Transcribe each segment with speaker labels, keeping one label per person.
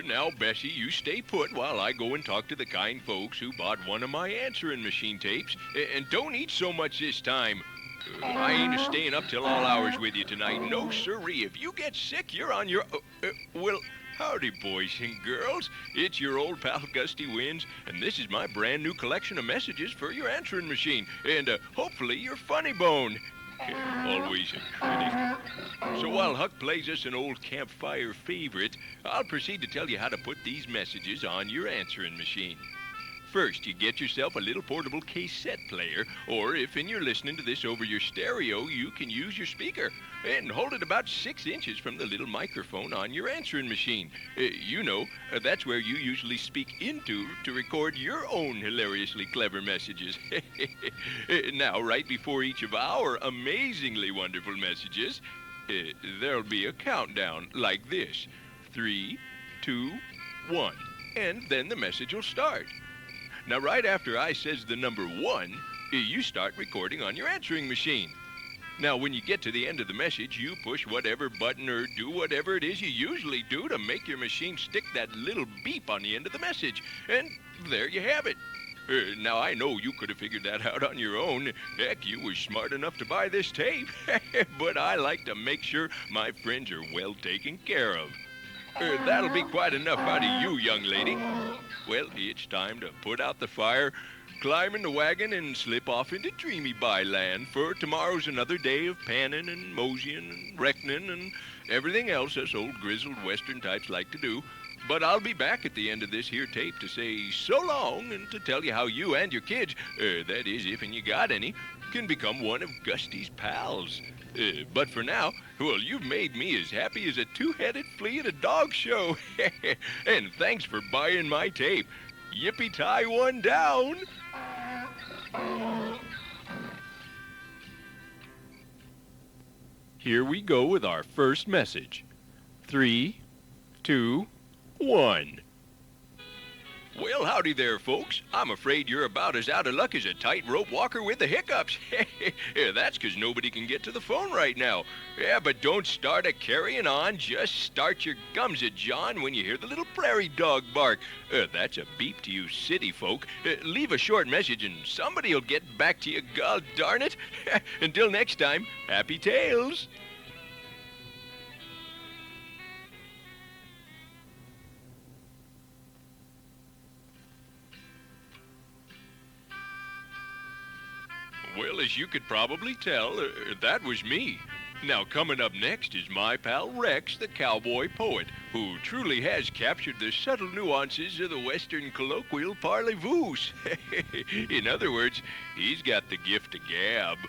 Speaker 1: Now, Bessie, you stay put while I go and talk to the kind folks who bought one of my answering machine tapes. And don't eat so much this time. I ain't staying up till all hours with you tonight. No, sirree. If you get sick, you're on your... well, howdy, boys and girls. It's your old pal, Gusty Winds, and this is my brand new collection of messages for your answering machine. And hopefully your funny bone. Always a critic. So while Huck plays us an old campfire favorite, I'll proceed to tell you how to put these messages on your answering machine. First, you get yourself a little portable cassette player, or if you're listening to this over your stereo, you can use your speaker and hold it about 6 inches from the little microphone on your answering machine. That's where you usually speak into to record your own hilariously clever messages. Now, right before each of our amazingly wonderful messages, there'll be a countdown like this. 3, 2, 1, and then the message will start. Now, right after I says the number 1, you start recording on your answering machine. Now, when you get to the end of the message, you push whatever button or do whatever it is you usually do to make your machine stick that little beep on the end of the message. And there you have it. Now, I know you could have figured that out on your own. Heck, you was smart enough to buy this tape. But I like to make sure my friends are well taken care of. That'll be quite enough out of you, young lady. Well, it's time to put out the fire, climb in the wagon, and slip off into dreamy byland, for tomorrow's another day of panning and moseying and reckoning and everything else us old grizzled western types like to do. But I'll be back at the end of this here tape to say so long and to tell you how you and your kids, that is, if and you got any, can become one of Gusty's pals. But for now, well, you've made me as happy as a two-headed flea at a dog show. And thanks for buying my tape. Yippee-tie one down. Here we go with our first message. 3, 2, 1. Well, howdy there, folks. I'm afraid you're about as out of luck as a tightrope walker with the hiccups. That's because nobody can get to the phone right now. Yeah, but don't start a-carrying on. Just start your gums a-jawing when you hear the little prairie dog bark. That's a beep to you city folk. Leave a short message and somebody'll get back to you, god darn it. Until next time, happy tales. Well, as you could probably tell, that was me. Now, coming up next is my pal Rex, the Cowboy Poet, who truly has captured the subtle nuances of the Western colloquial parlez-vous. In other words, he's got the gift of gab.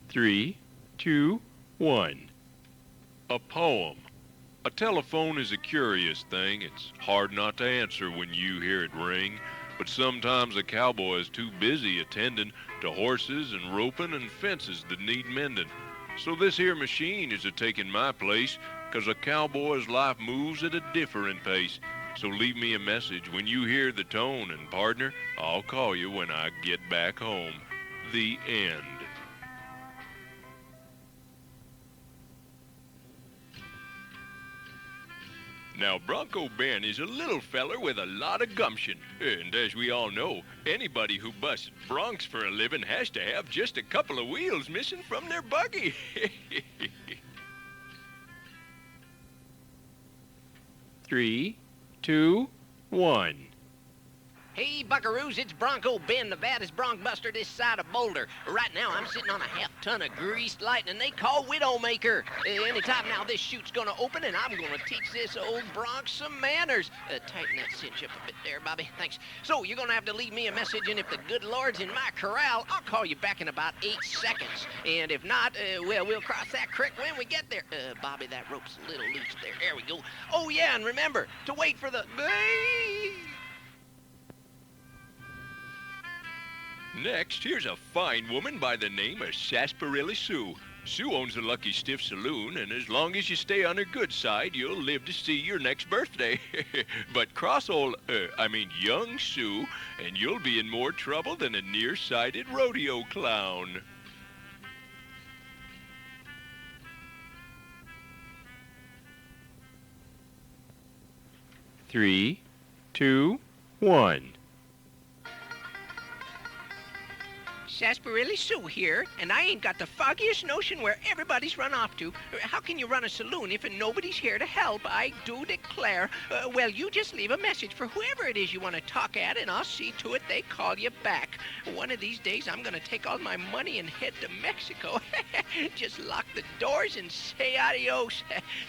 Speaker 1: Three, two, one. A poem. A telephone is a curious thing. It's hard not to answer when you hear it ring, but sometimes a cowboy is too busy attending to horses and roping and fences that need mending. So this here machine is a-taking my place, 'cause a cowboy's life moves at a different pace. So leave me a message when you hear the tone, and partner, I'll call you when I get back home. The end. Now, Bronco Ben is a little feller with a lot of gumption. And as we all know, anybody who busts broncs for a living has to have just a couple of wheels missing from their buggy. 3, 2, 1.
Speaker 2: Hey, buckaroos, it's Bronco Ben, the baddest bronc buster this side of Boulder. Right now, I'm sitting on a half-ton of greased lightning they call Widowmaker. Anytime now, this chute's gonna open, and I'm gonna teach this old bronc some manners. Tighten that cinch up a bit there, Bobby. Thanks. So, you're gonna have to leave me a message, and if the good Lord's in my corral, I'll call you back in about 8 seconds. And if not, well, we'll cross that creek when we get there. Bobby, that rope's a little loose there. There we go. Oh, yeah, and remember to wait for the...
Speaker 1: Next, here's a fine woman by the name of Sarsaparilla Sue. Sue owns the Lucky Stiff Saloon, and as long as you stay on her good side, you'll live to see your next birthday. But cross young Sue, and you'll be in more trouble than a nearsighted rodeo clown. 3, 2, 1.
Speaker 2: Sarsaparilla Sue here, and I ain't got the foggiest notion where everybody's run off to. How can you run a saloon if nobody's here to help? I do declare. Well, you just leave a message for whoever it is you want to talk at, and I'll see to it they call you back. One of these days, I'm going to take all my money and head to Mexico. Just lock the doors and say adios.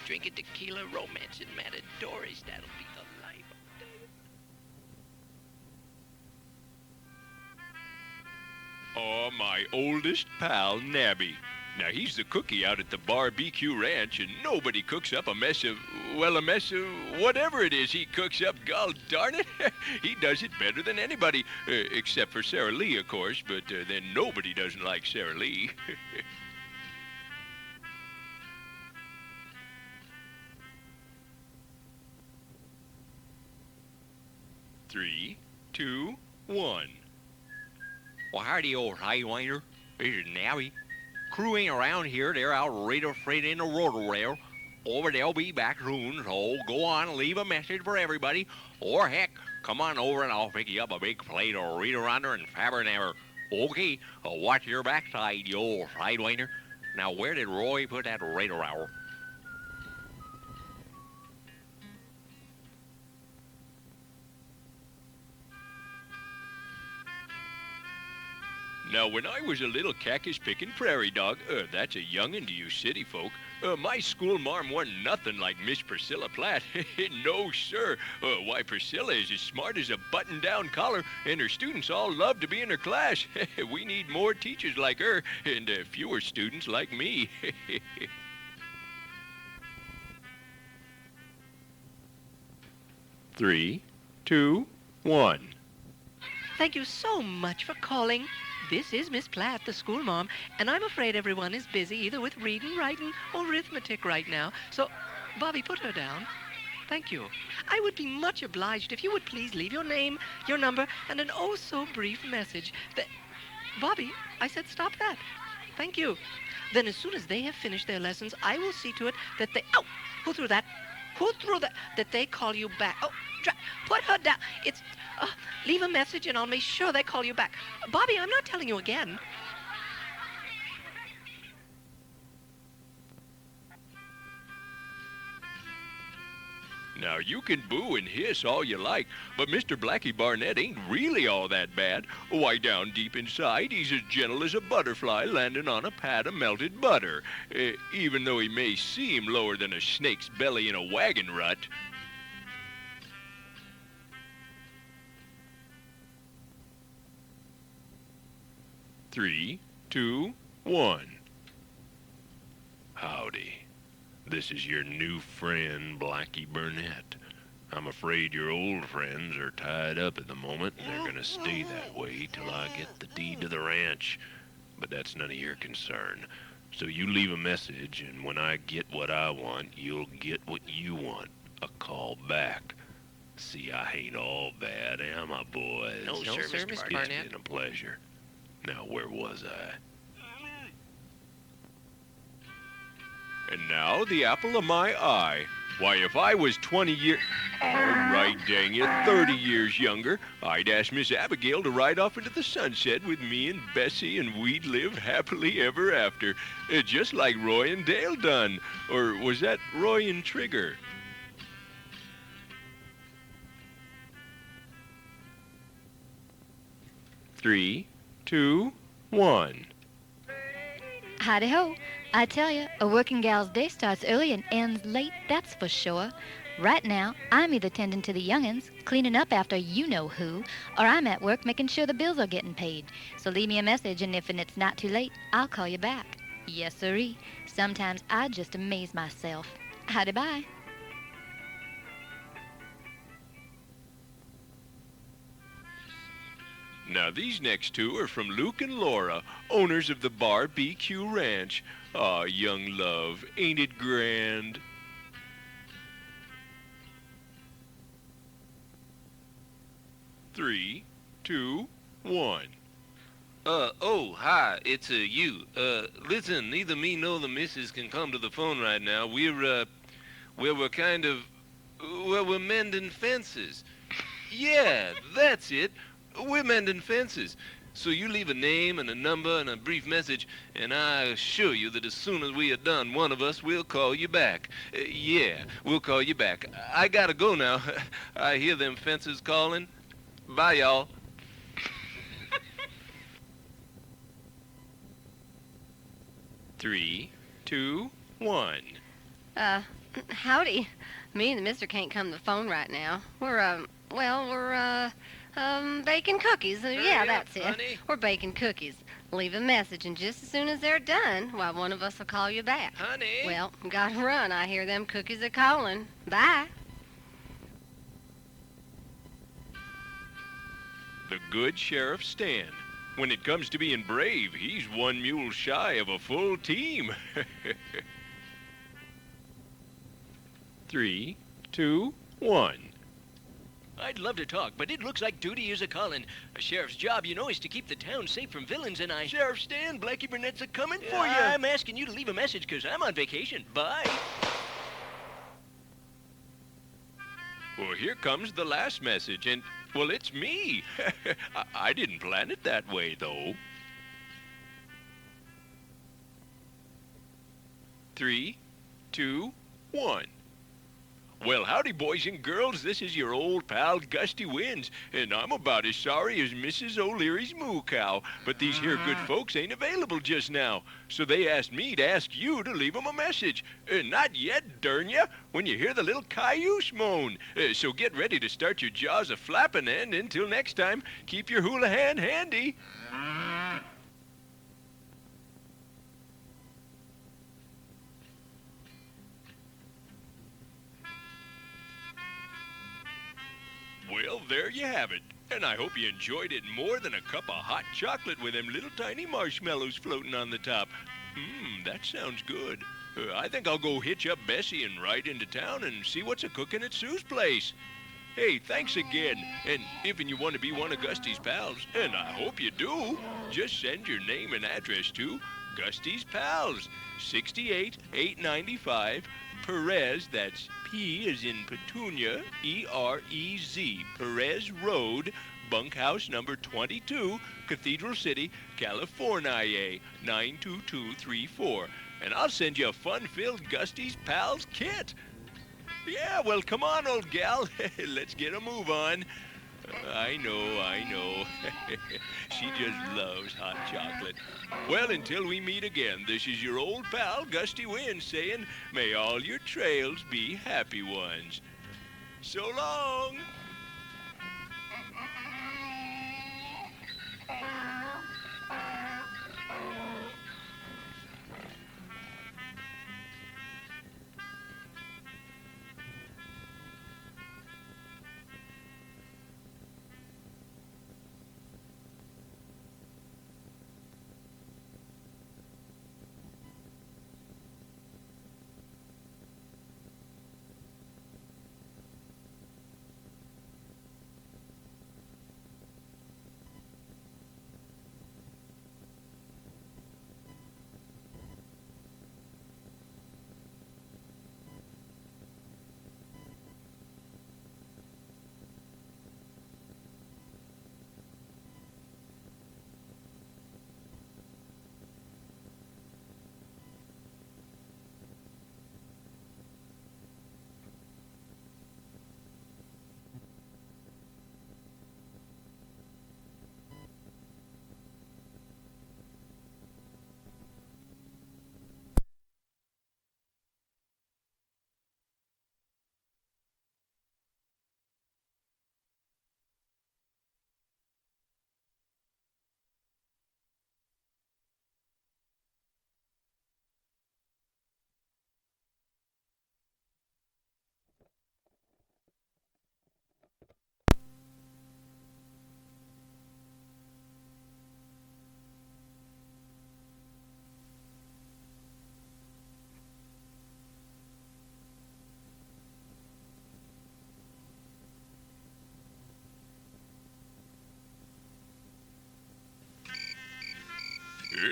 Speaker 2: Drinking tequila, romance, and matadores. That'll be the life.
Speaker 1: Oh, my oldest pal, Nabby. Now, he's the cookie out at the barbecue ranch, and nobody cooks up a mess of whatever it is he cooks up. Gol darn it. He does it better than anybody, except for Sarah Lee, of course, but then nobody doesn't like Sarah Lee. 3, 2, 1.
Speaker 3: Well, howdy, old highwinder. This is Nabby. Crew ain't around here. They're out right afraid in the rotor rail. Over, they'll be back soon, so go on, leave a message for everybody. Or heck, come on over and I'll pick you up a big plate of Rita Runner and Fabernamer. Okay, watch your backside, you old sidewinder. Now, where did Roy put that radar hour?
Speaker 1: Now, when I was a little cactus-picking prairie dog, that's a young'un to you city folk, my school marm wasn't nothing like Miss Priscilla Platt. No, sir. Why, Priscilla is as smart as a button-down collar, and her students all love to be in her class. We need more teachers like her, and fewer students like me. 3, 2, 1.
Speaker 4: Thank you so much for calling. This is Miss Platt, the school mom, and I'm afraid everyone is busy either with reading, writing, or arithmetic right now. So, Bobby, put her down. Thank you. I would be much obliged if you would please leave your name, your number, and an oh-so-brief message. Bobby, I said stop that. Thank you. Then as soon as they have finished their lessons, I will see to it that they... Oh, who threw that? Who threw that? That they call you back. Oh, put her down. It's... leave a message and I'll make sure they call you back. Bobby, I'm not telling you again.
Speaker 1: Now, you can boo and hiss all you like, but Mr. Blackie Burnett ain't really all that bad. Why, down deep inside, he's as gentle as a butterfly landing on a pat of melted butter, even though he may seem lower than a snake's belly in a wagon rut. 3, 2, 1. Howdy. This is your new friend, Blackie Burnett. I'm afraid your old friends are tied up at the moment, and they're gonna stay that way till I get the deed to the ranch. But that's none of your concern. So you leave a message, and when I get what I want, you'll get what you want. A call back. See, I ain't all bad, am I, boys?
Speaker 2: No, sir, Mr. Barnett.
Speaker 1: It's been a pleasure. Now, where was I? And now, the apple of my eye. Why, if I was 20 years... All right, dang it, 30 years younger, I'd ask Miss Abigail to ride off into the sunset with me and Bessie, and we'd live happily ever after. Just like Roy and Dale done. Or was that Roy and Trigger? Three, 2, 1.
Speaker 5: Howdy-ho. I tell you, a working gal's day starts early and ends late, that's for sure. Right now, I'm either tending to the young'uns, cleaning up after you-know-who, or I'm at work making sure the bills are getting paid. So leave me a message, and if it's not too late, I'll call you back. Yes, sirree. Sometimes I just amaze myself. Howdy-bye.
Speaker 1: Now, these next two are from Luke and Laura, owners of the Barbecue Ranch. Aw, young love, ain't it grand? 3, 2, 1.
Speaker 6: Hi, it's, you. Listen, neither me nor the missus can come to the phone right now. We're kind of, Well, we're mending fences. Yeah, that's it. We're mending fences. So you leave a name and a number and a brief message, and I assure you that as soon as we are done, one of us will call you back. Yeah, we'll call you back. I gotta go now. I hear them fences calling. Bye, y'all.
Speaker 1: Three, two, one.
Speaker 7: Howdy. Me and the mister can't come to the phone right now. We're baking cookies. Yeah, that's it.
Speaker 6: honey.
Speaker 7: We're baking cookies. Leave a message, and just as soon as they're done, why, one of us will call you back.
Speaker 6: Honey.
Speaker 7: Well, gotta run. I hear them cookies are calling. Bye.
Speaker 1: The good Sheriff Stan. When it comes to being brave, he's one mule shy of a full team. 3, 2, 1.
Speaker 2: I'd love to talk, but it looks like duty is a-calling. A sheriff's job, you know, is to keep the town safe from villains, and Sheriff Stan, Blackie Burnett's a-coming for you. I'm asking you to leave a message, 'cause I'm on vacation. Bye.
Speaker 1: Well, here comes the last message, and, well, it's me. I didn't plan it that way, though. 3, 2, 1. Well, howdy, boys and girls. This is your old pal, Gusty Winds, and I'm about as sorry as Mrs. O'Leary's moo cow, but these here good folks ain't available just now, so they asked me to ask you to leave 'em a message. Not yet, darn ya, when you hear the little cayuse moan. So get ready to start your jaws a-flapping, and until next time, keep your hula hand handy. Well, there you have it. And I hope you enjoyed it more than a cup of hot chocolate with them little tiny marshmallows floating on the top. That sounds good. I think I'll go hitch up Bessie and ride into town and see what's a-cooking at Sue's place. Hey, thanks again. And if you want to be one of Gusty's pals, and I hope you do, just send your name and address to Gusty's Pals, 68-895 Perez, that's P as in Petunia, E-R-E-Z, Perez Road, bunkhouse number 22, Cathedral City, California, 92234. And I'll send you a fun-filled Gusty's Pals kit. Yeah, well, come on, old gal. Let's get a move on. I know. She just loves hot chocolate. Well, until we meet again, this is your old pal, Gusty Winds, saying, may all your trails be happy ones. So long.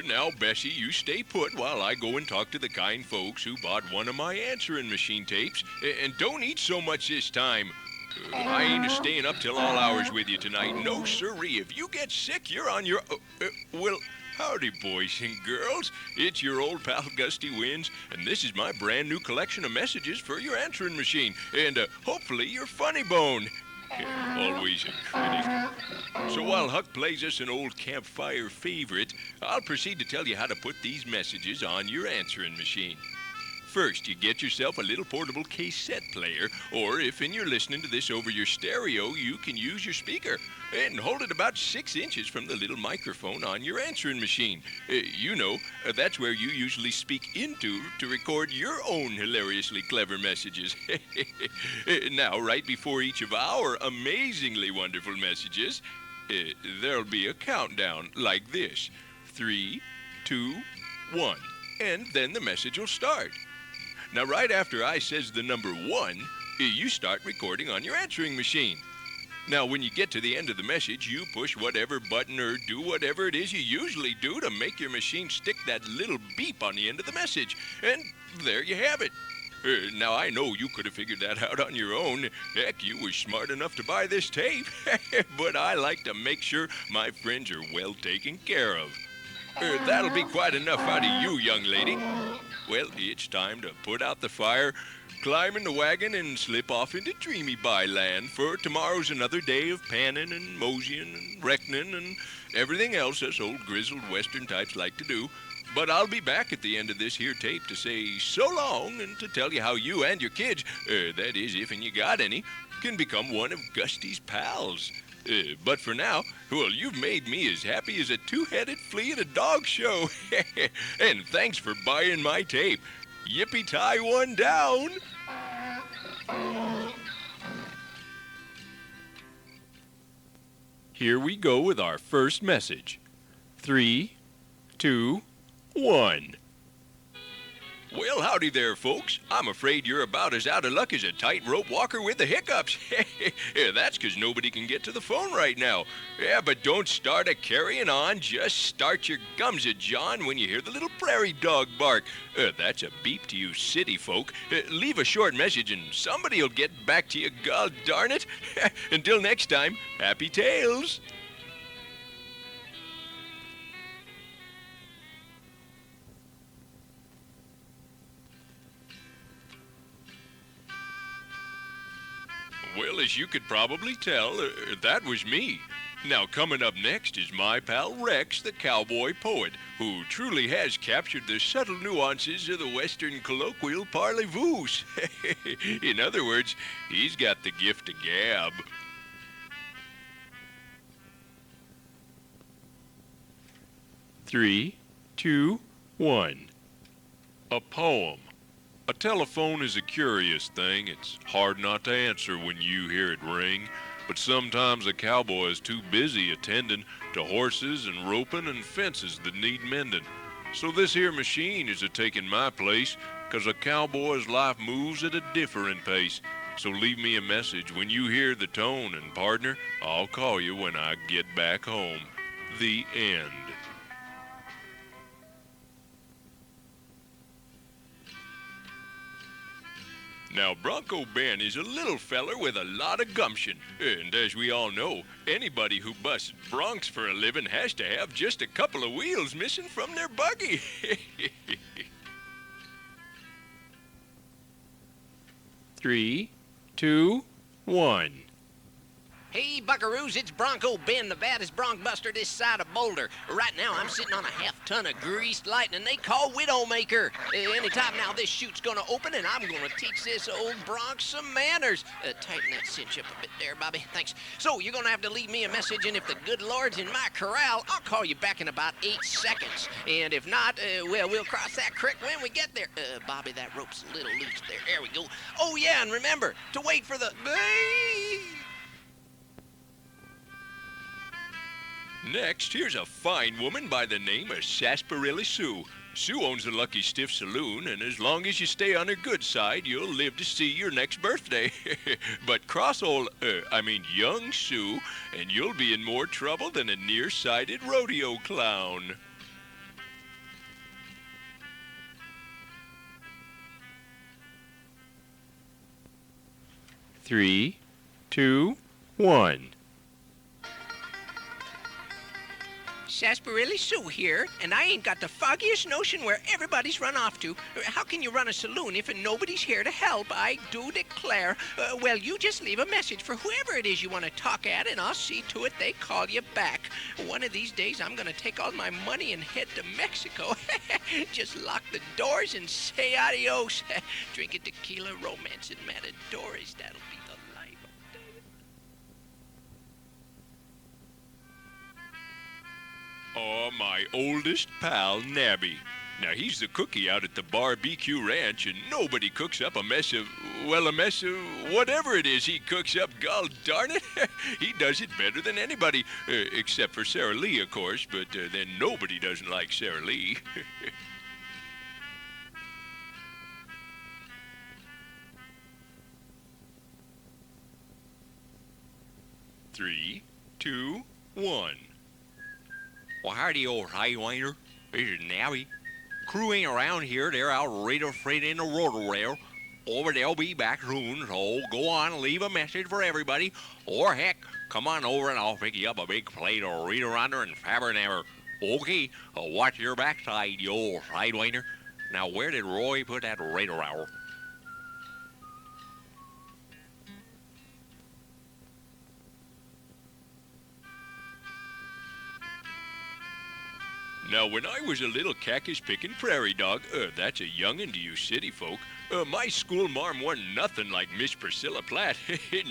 Speaker 1: Now, Bessie, you stay put while I go and talk to the kind folks who bought one of my answering machine tapes. And don't eat so much this time. I ain't staying up till all hours with you tonight. No, sirree. If you get sick, you're on your... well, howdy, boys and girls. It's your old pal, Gusty Winds, and this is my brand new collection of messages for your answering machine. And hopefully your funny bone. Always a critic. So while Huck plays us an old campfire favorite, I'll proceed to tell you how to put these messages on your answering machine. First, you get yourself a little portable cassette player, or if you're listening to this over your stereo, you can use your speaker and hold it about 6 inches from the little microphone on your answering machine. That's where you usually speak into to record your own hilariously clever messages. Now, right before each of our amazingly wonderful messages, there'll be a countdown like this. 3, 2, 1, and then the message will start. Now, right after I says the number 1, you start recording on your answering machine. Now, when you get to the end of the message, you push whatever button or do whatever it is you usually do to make your machine stick that little beep on the end of the message. And there you have it. Now, I know you could have figured that out on your own. Heck, you was smart enough to buy this tape. But I like to make sure my friends are well taken care of. That'll be quite enough out of you, young lady. Well, it's time to put out the fire, climb in the wagon, and slip off into dreamy byland, for tomorrow's another day of panning and moseying and reckoning and everything else us old grizzled western types like to do. But I'll be back at the end of this here tape to say so long and to tell you how you and your kids, that is, if and you got any, can become one of Gusty's pals. But for now, well, you've made me as happy as a two-headed flea at a dog show. And thanks for buying my tape. Yippee-tie one down. Here we go with our first message. 3, 2, 1. Well, howdy there, folks. I'm afraid you're about as out of luck as a tightrope walker with the hiccups. That's because nobody can get to the phone right now. Yeah, but don't start a-carrying on. Just start your gums a-jawing when you hear the little prairie dog bark. That's a beep to you city folk. Leave a short message and somebody'll get back to you, god darn it. Until next time, happy tales. Well, as you could probably tell, that was me. Now, coming up next is my pal Rex, the Cowboy Poet, who truly has captured the subtle nuances of the Western colloquial parlez-vous. In other words, he's got the gift of gab. Three, two, one. A poem. A telephone is a curious thing. It's hard not to answer when you hear it ring, but sometimes a cowboy is too busy attending to horses and roping and fences that need mending. So this here machine is a-taking my place, 'cause a cowboy's life moves at a different pace. So leave me a message when you hear the tone, and partner, I'll call you when I get back home. The end. Now, Bronco Ben is a little feller with a lot of gumption. And as we all know, anybody who busts broncs for a living has to have just a couple of wheels missing from their buggy. 3, 2, 1.
Speaker 2: Hey, buckaroos, it's Bronco Ben, the baddest bronc buster this side of Boulder. Right now, I'm sitting on a half-ton of greased lightning they call Widowmaker. Anytime now, this chute's gonna open, and I'm gonna teach this old bronc some manners. Tighten that cinch up a bit there, Bobby. Thanks. So, you're gonna have to leave me a message, and if the good Lord's in my corral, I'll call you back in about 8 seconds. And if not, well, we'll cross that creek when we get there. Bobby, that rope's a little loose there. There we go. Oh, yeah, and remember to wait for the... Next, here's a fine woman by the name of Sarsaparilla Sue. Sue owns the Lucky Stiff Saloon, and as long as you stay on her good side, you'll live to see your next birthday. But cross young Sue, and you'll be in more trouble than a nearsighted rodeo clown.
Speaker 1: 3, 2, 1.
Speaker 2: Sarsaparilla Sue here, and I ain't got the foggiest notion where everybody's run off to. How can you run a saloon if nobody's here to help? I do declare. Well, you just leave a message for whoever it is you want to talk at, and I'll see to it they call you back. One of these days, I'm going to take all my money and head to Mexico. Just lock the doors and say adios. Drinking tequila, romancing matadores. That'll be the life.
Speaker 1: Oh, my oldest pal, Nabby. Now, he's the cookie out at the barbecue ranch, and nobody cooks up a mess of whatever it is he cooks up. Gol darn it. He does it better than anybody, except for Sarah Lee, of course, but then nobody doesn't like Sarah Lee. 3, 2, 1.
Speaker 3: Well, howdy, old highwiner. This is Nabby. Crew ain't around here. They're out radar freight in the rotor rail. Or they'll be back soon, so go on and leave a message for everybody. Or heck, come on over and I'll pick you up a big plate of Rita Runner and Fabernammer. Okay, watch your backside, you old sidewinder. Now, where did Roy put that radar hour?
Speaker 1: Now, when I was a little cactus-picking prairie dog, that's a young'un to you city folk, my school marm wasn't nothing like Miss Priscilla Platt.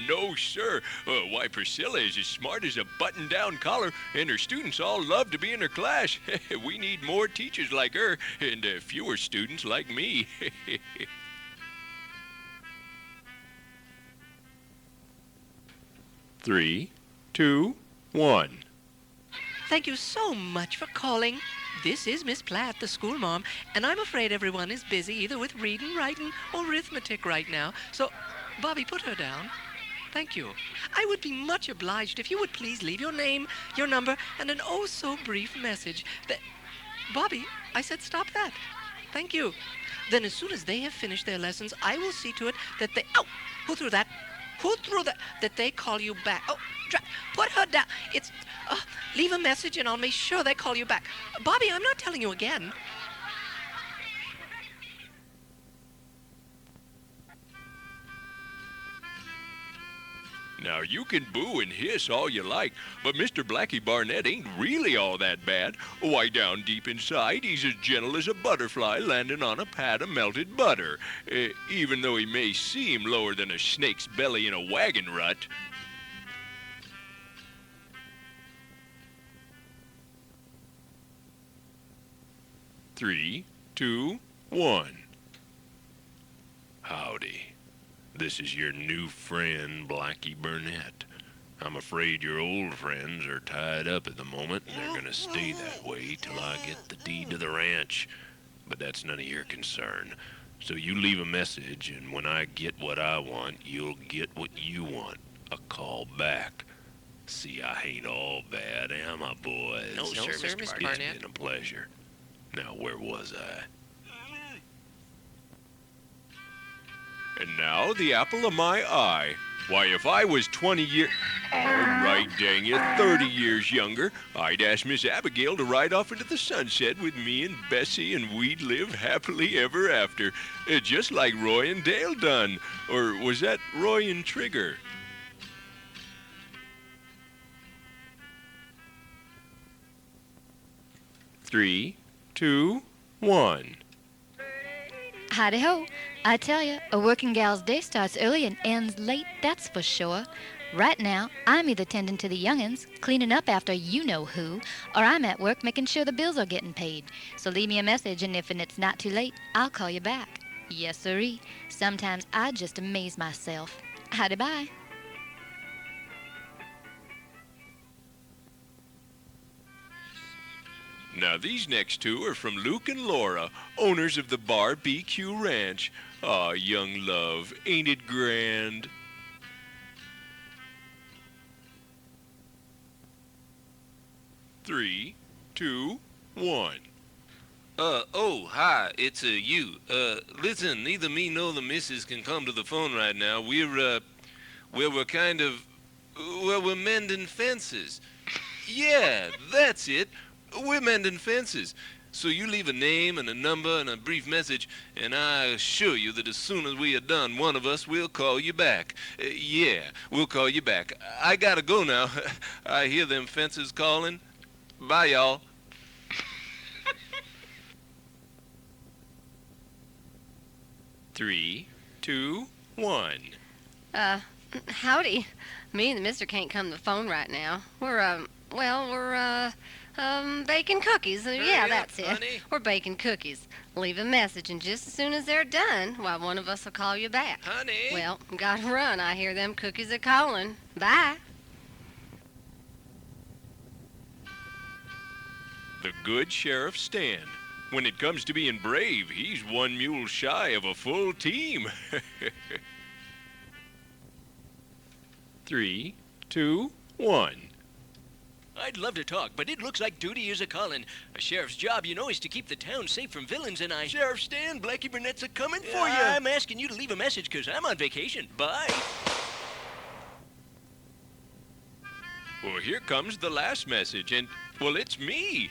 Speaker 1: No, sir. Why, Priscilla is as smart as a button-down collar, and her students all love to be in her class. We need more teachers like her, and fewer students like me. 3, 2, 1.
Speaker 4: Thank you so much for calling. This is Miss Platt, the school mom, and I'm afraid everyone is busy either with reading, writing, or arithmetic right now. So, Bobby, put her down. Thank you. I would be much obliged if you would please leave your name, your number, and an oh-so-brief message. Bobby, I said stop that. Thank you. Then as soon as they have finished their lessons, I will see to it that they... Oh, who threw that? Who threw that? That they call you back. Oh, put her down. It's... leave a message and I'll make sure they call you back. Bobby, I'm not telling you again.
Speaker 1: Now, you can boo and hiss all you like, but Mr. Blackie Burnett ain't really all that bad. Why, down deep inside, he's as gentle as a butterfly landing on a pat of melted butter, even though he may seem lower than a snake's belly in a wagon rut. 3, 2, 1. Howdy. This is your new friend, Blackie Burnett. I'm afraid your old friends are tied up at the moment, and they're gonna stay that way till I get the deed to the ranch. But that's none of your concern. So you leave a message, and when I get what I want, you'll get what you want. A call back. See, I ain't all bad, am I, boys?
Speaker 2: No, sir, Mr. Barnett.
Speaker 1: It's been a pleasure. Now, where was I? And now, the apple of my eye. Why, if I was 20 years... All right, dang it, 30 years younger, I'd ask Miss Abigail to ride off into the sunset with me and Bessie, and we'd live happily ever after. Just like Roy and Dale done. Or was that Roy and Trigger? Three, 2, 1.
Speaker 5: Howdy-ho. I tell you, a working gal's day starts early and ends late, that's for sure. Right now, I'm either tending to the young'uns, cleaning up after you-know-who, or I'm at work making sure the bills are getting paid. So leave me a message, and if it's not too late, I'll call you back. Yes, sirree. Sometimes I just amaze myself. Howdy-bye.
Speaker 1: Now, these next two are from Luke and Laura, owners of the BBQ Ranch. Aw, young love, ain't it grand? Three, 2, 1.
Speaker 6: Hi, it's, you. Listen, neither me nor the missus can come to the phone right now. Well, we're mending fences. Yeah, that's it. We're mending fences. So you leave a name and a number and a brief message, and I assure you that as soon as we are done, one of us will call you back. Yeah, we'll call you back. I gotta go now. I hear them fences calling. Bye, y'all.
Speaker 1: Three, two, one.
Speaker 7: Howdy. Me and the mister can't come to the phone right now. We're baking cookies. Yeah, that's it.
Speaker 6: honey.
Speaker 7: We're baking cookies. Leave a message, and just as soon as they're done, why, one of us will call you back.
Speaker 6: Honey.
Speaker 7: Well, gotta run. I hear them cookies are calling. Bye.
Speaker 1: The good Sheriff Stan. When it comes to being brave, he's one mule shy of a full team. 3, 2, 1.
Speaker 2: I'd love to talk, but it looks like duty is a-calling. A sheriff's job, you know, is to keep the town safe from villains, and Sheriff Stan, Blackie Burnett's a-coming for you. I'm asking you to leave a message, 'cause I'm on vacation. Bye.
Speaker 1: Well, here comes the last message, and, well, it's me.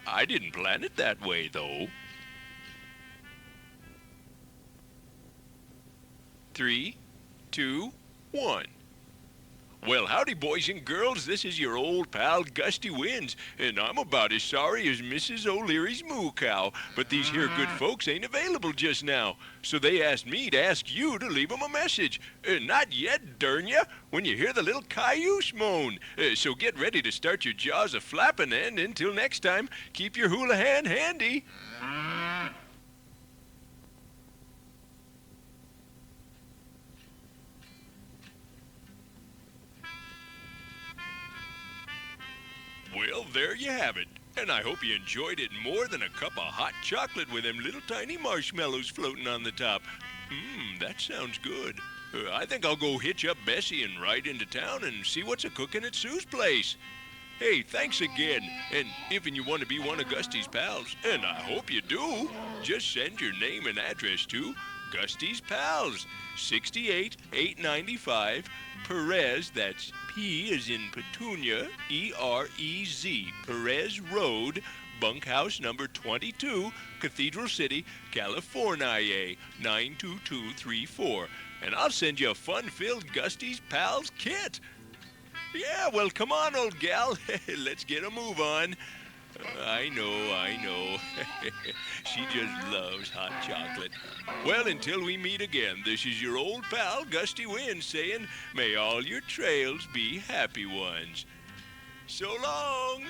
Speaker 1: I didn't plan it that way, though. 3, 2, 1. Well, howdy, boys and girls. This is your old pal, Gusty Winds, and I'm about as sorry as Mrs. O'Leary's moo cow. But these here good folks ain't available just now, so they asked me to ask you to leave them a message. Not yet, darn ya, when you hear the little cayuse moan. So get ready to start your jaws a-flapping, and until next time, keep your hula hand handy. Well, there you have it. And I hope you enjoyed it more than a cup of hot chocolate with them little tiny marshmallows floating on the top. That sounds good. I think I'll go hitch up Bessie and ride into town and see what's a-cooking at Sue's place. Hey, thanks again. And if you want to be one of Gusty's pals, and I hope you do, just send your name and address to Gusty's Pals, 68-895 Perez, that's P as in Petunia, E-R-E-Z, Perez Road, bunkhouse number 22, Cathedral City, California, 92234. And I'll send you a fun-filled Gusty's Pals kit. Yeah, well, come on, old gal. Let's get a move on. I know. She just loves hot chocolate. Well, until we meet again, this is your old pal, Gusty Winds, saying, may all your trails be happy ones. So long.